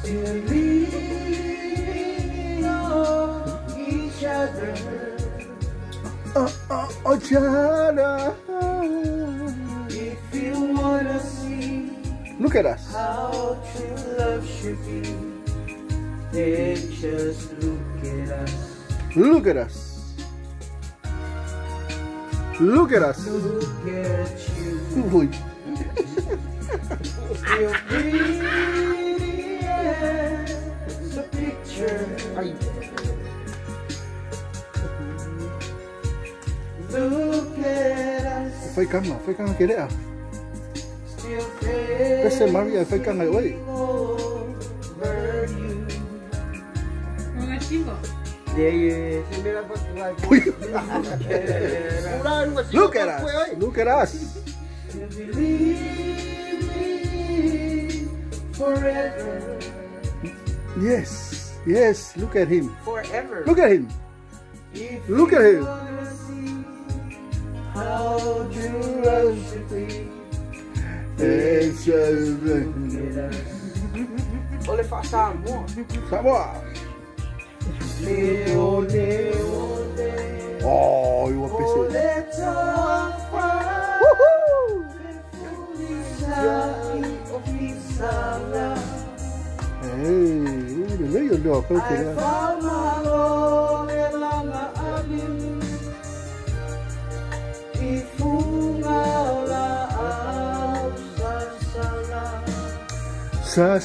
Believing on each other. Each other. If you wanna see, look at us. How true love should be, then just look at us. Look at us. Look at us. Look at you. Ui. Still pretty as a picture. Look at us. Phải căng cái đấy à? Cái xe Maria phải căng này ơi. Look at us. Look at us. Forever. Yes. Yes. Look at him. Forever. Look at him. Look at him. How true love should be. It's just. Oleh Pak Samu. Samu. Leo. Oh, you were busy. Woohoo! Hey, lấy vô đồ không kìa. Sa.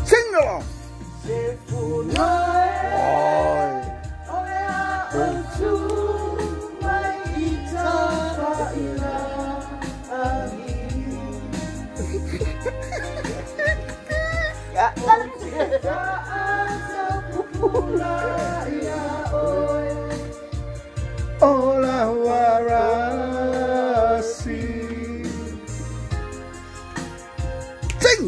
Sing along. Ola warasi. Sing.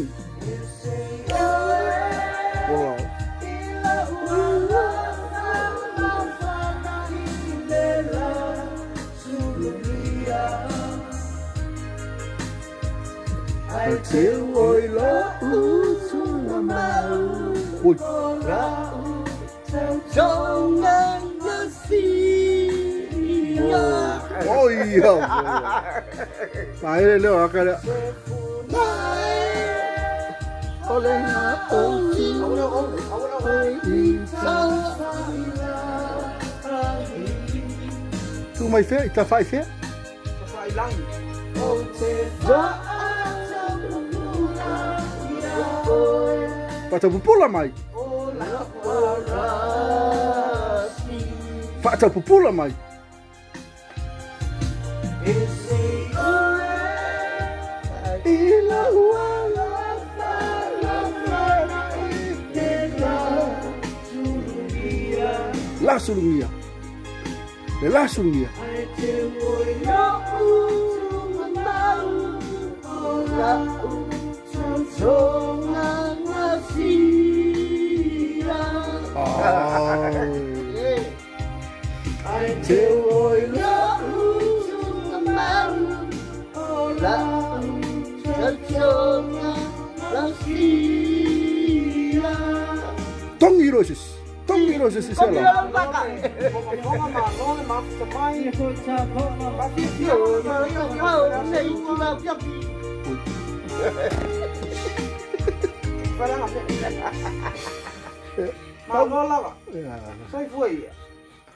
Wow. Until ôi lỡ xuống mau. Ui. Trong ngang giấc Ôi giời. Phải lên nữa cái đó. Tu mai fais, t'as failli faire? Pata pupula mai. Pata pupula mai. La sulungia. De la sulungia. Tong irosis. Tong irosis is ela. Mà ngon lắm ạ. Xoay phủi.